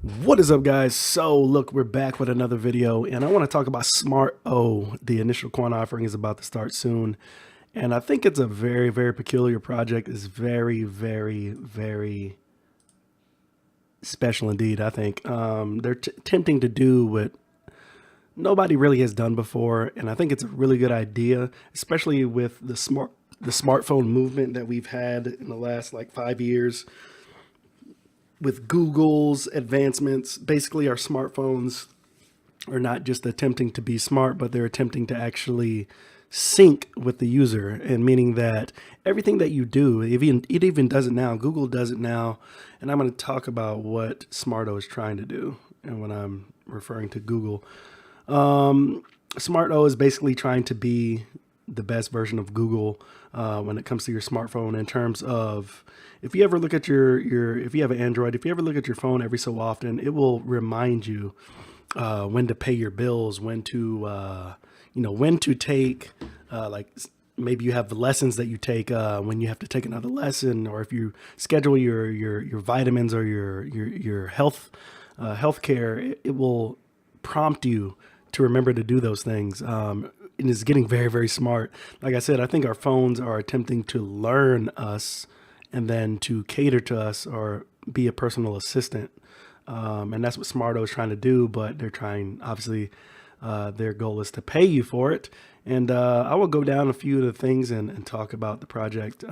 What is up, guys? So look, we're back with another video, and I want to talk about SMARTO. The initial coin offering is about to start soon, and I think it's a very peculiar project. It's very special indeed. I think they're attempting to do what nobody really has done before, and I think it's a really good idea, especially with the smartphone movement that we've had in the last like 5 years with Google's advancements. Basically, our smartphones are not just attempting to be smart, but they're attempting to actually sync with the user, and meaning that everything that you do, it even does it now. Google does it now, and I'm going to talk about what Smarto is trying to do. And when I'm referring to Google, Smarto is basically trying to be the best version of Google when it comes to your smartphone. In terms of, if you ever look at your if you have an Android, if you ever look at your phone every so often, it will remind you when to pay your bills, when to when to take like maybe you have the lessons that you take when you have to take another lesson, or if you schedule your vitamins or your health care, it will prompt you to remember to do those things. And it's getting very smart. Like I said, I think our phones are attempting to learn us and then to cater to us or be a personal assistant. And that's what Smarto is trying to do, but they're trying, obviously, their goal is to pay you for it. And I will go down a few of the things and talk about the project.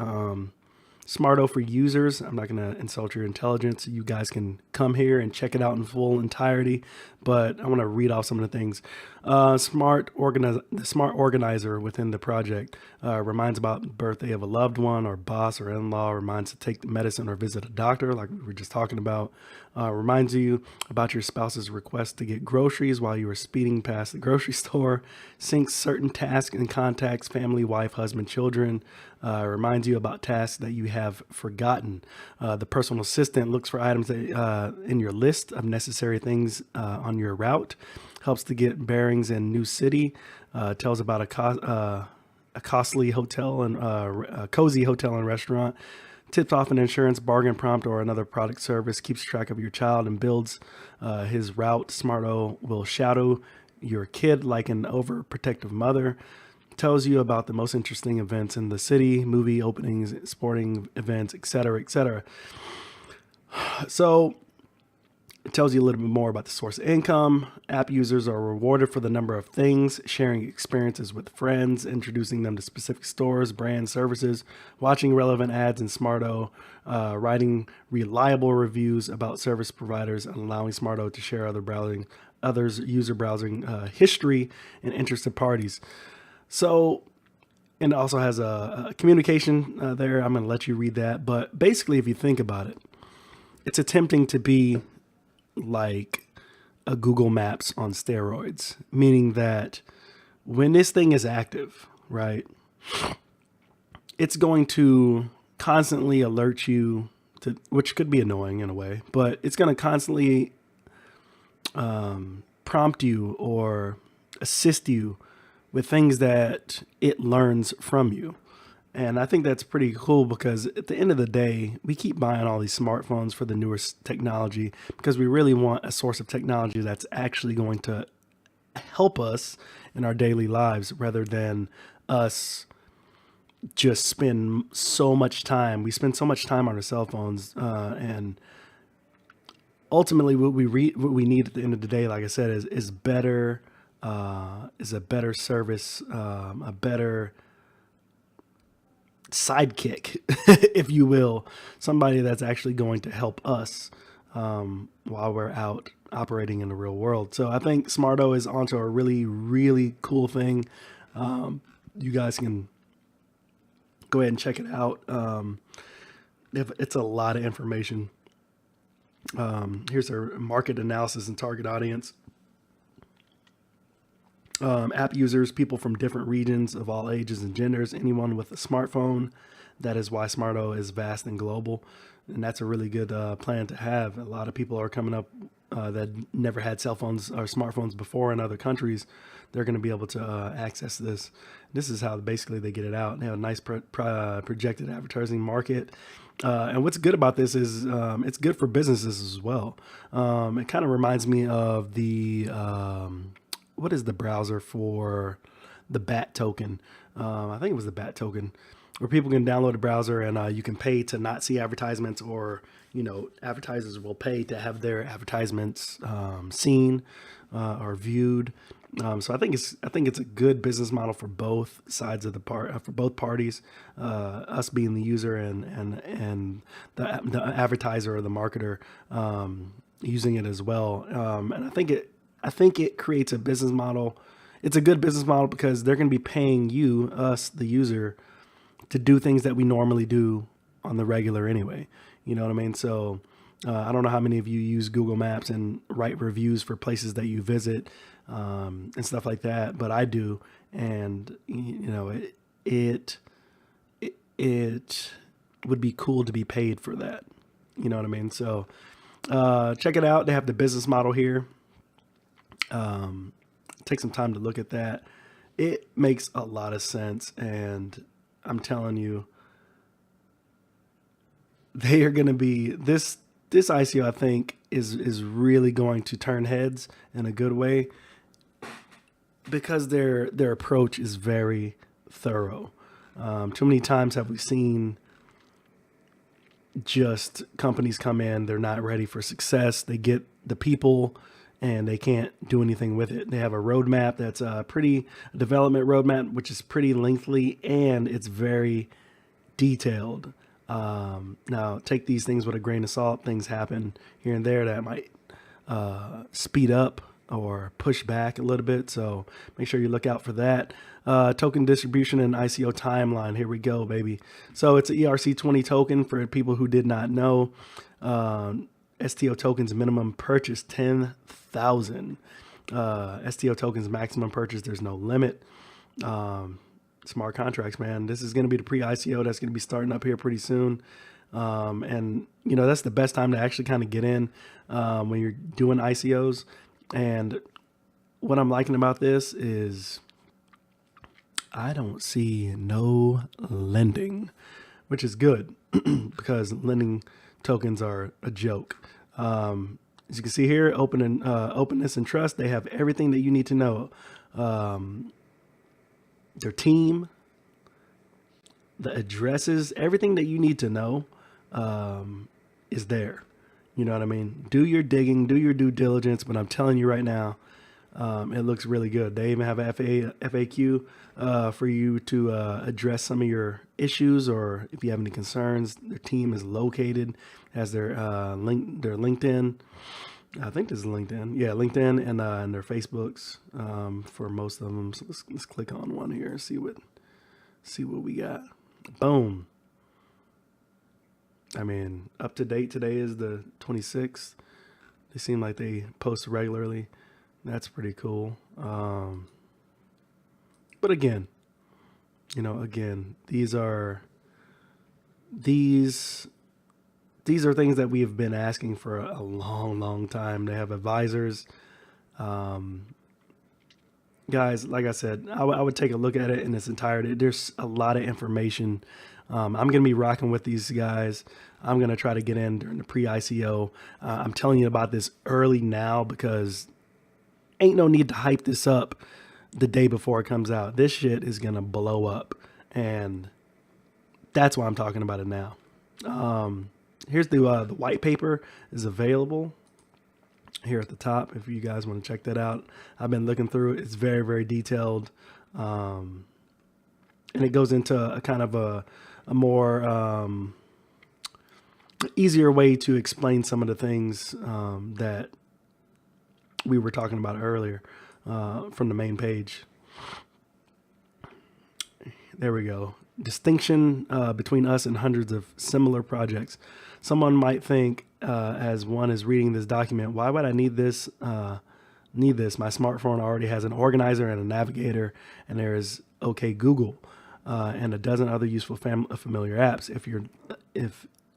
Smarto for users. I'm not going to insult your intelligence. You guys can come here and check it out in full entirety, but I want to read off some of the things. The smart organizer within the project reminds about the birthday of a loved one or boss or in-law, reminds to take the medicine or visit a doctor, like we were just talking about, reminds you about your spouse's request to get groceries while you were speeding past the grocery store, syncs certain tasks and contacts, family, wife, husband, children, reminds you about tasks that you have forgotten. The personal assistant looks for items that, in your list of necessary things on your route, helps to get bearings in new city, tells about a costly hotel and a cozy hotel and restaurant, tips off an insurance bargain prompt or another product service, keeps track of your child and builds his route. Smarto will shadow your kid like an overprotective mother, tells you about the most interesting events in the city, movie openings, sporting events, etc. So it tells you a little bit more about the source of income. App users are rewarded for the number of things, sharing experiences with friends, introducing them to specific stores, brands, services, watching relevant ads in Smarto, writing reliable reviews about service providers, and allowing Smarto to share others' user browsing history and interested parties. So, and it also has a communication there. I'm going to let you read that. But basically, if you think about it, it's attempting to be like a Google Maps on steroids, meaning that when this thing is active, right, it's going to constantly alert you to, which could be annoying in a way, but it's going to constantly prompt you or assist you with things that it learns from you. And I think that's pretty cool because at the end of the day, we keep buying all these smartphones for the newest technology because we really want a source of technology that's actually going to help us in our daily lives, rather than us just spend so much time. We spend so much time on our cell phones, and ultimately what we need at the end of the day, like I said, is better, is a better service, a better sidekick, if you will, somebody that's actually going to help us while we're out operating in the real world. So I think Smarto is onto a really cool thing. You guys can go ahead and check it out. It's a lot of information. Here's our market analysis and target audience. App users, people from different regions of all ages and genders, anyone with a smartphone. That is why Smarto is vast and global. And that's a really good plan to have. A lot of people are coming up that never had cell phones or smartphones before in other countries, they're going to be able to access this. This is how basically they get it out. They have a nice projected advertising market. And what's good about this is it's good for businesses as well. It kind of reminds me of the, what is the browser for the BAT token? I think it was the BAT token, where people can download a browser and you can pay to not see advertisements, or advertisers will pay to have their advertisements seen or viewed. So I think it's a good business model for both sides of the for both parties, us being the user and the advertiser or the marketer using it as well. And I think it creates a business model. It's a good business model because they're going to be paying you, us, the user, to do things that we normally do on the regular anyway. You know what I mean? So I don't know how many of you use Google Maps and write reviews for places that you visit and stuff like that, but I do. And it would be cool to be paid for that. You know what I mean? So check it out. They have the business model here. Take some time to look at that. It makes a lot of sense, and I'm telling you, they are going to be this ICO. I think is really going to turn heads in a good way because their approach is very thorough. Too many times have we seen just companies come in, they're not ready for success. They get the people and they can't do anything with it. They have a roadmap that's a development roadmap, which is pretty lengthy and it's very detailed. Now take these things with a grain of salt. Things happen here and there that might speed up or push back a little bit. So make sure you look out for that. Token distribution and ICO timeline. Here we go, baby. So it's an ERC20 token for people who did not know. STO tokens minimum purchase 10,000. STO tokens maximum purchase, there's no limit. Smart contracts, man. This is going to be the pre-ICO that's going to be starting up here pretty soon. And that's the best time to actually kind of get in when you're doing ICOs. And what I'm liking about this is I don't see no lending, which is good because lending tokens are a joke. As you can see here, openness and trust. They have everything that you need to know. Their team, the addresses, everything that you need to know is there. You know what I mean? Do your digging, do your due diligence. But I'm telling you right now, it looks really good. They even have a FAQ for you to address some of your issues, or if you have any concerns. Their team is located, has their their LinkedIn. I think this is LinkedIn. Yeah, LinkedIn and their Facebooks for most of them. So let's click on one here and see what we got. Boom. I mean, up to date today is the 26th. They seem like they post regularly. That's pretty cool. But again, these are things that we have been asking for a long, long time. They have advisors. Guys, like I said, I would take a look at it in its entirety. There's a lot of information. I'm going to be rocking with these guys. I'm going to try to get in during the pre-ICO. I'm telling you about this early now because ain't no need to hype this up the day before it comes out. This shit is going to blow up. And that's why I'm talking about it now. Here's the white paper is available here at the top if you guys want to check that out. I've been looking through it. It's very, very detailed. And it goes into a kind of a more easier way to explain some of the things that we were talking about earlier from the main page. There we go. Distinction between us and hundreds of similar projects. Someone might think, as one is reading this document, why would I need this? My smartphone already has an organizer and a navigator, and there is OK Google and a dozen other useful familiar apps.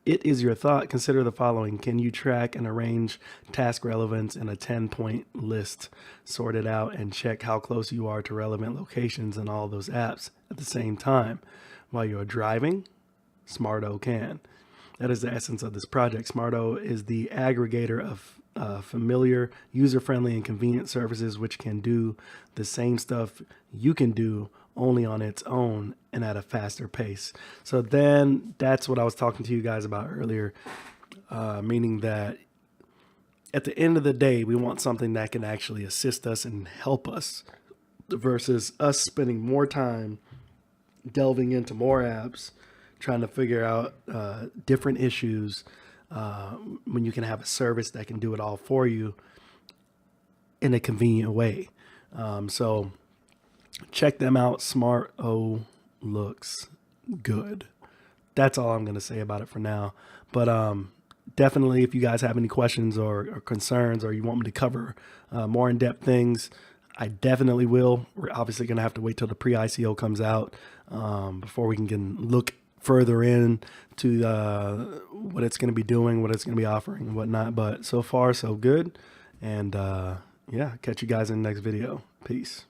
it is your thought. Consider the following. Can you track and arrange task relevance in a 10-point list? Sort it out and check how close you are to relevant locations in all those apps at the same time. While you're driving, SMARTO can. That is the essence of this project. SMARTO is the aggregator of familiar, user-friendly, and convenient services which can do the same stuff you can do only on its own and at a faster pace. So then that's what I was talking to you guys about earlier, meaning that at the end of the day, we want something that can actually assist us and help us versus us spending more time delving into more apps, trying to figure out different issues when you can have a service that can do it all for you in a convenient way. So check them out. SMARTO looks good. That's all I'm going to say about it for now. But definitely, if you guys have any questions or concerns, or you want me to cover more in-depth things, I definitely will. We're obviously going to have to wait till the pre-ICO comes out before we can look further in to what it's going to be doing, what it's going to be offering and whatnot. But so far, so good. And yeah, catch you guys in the next video. Peace.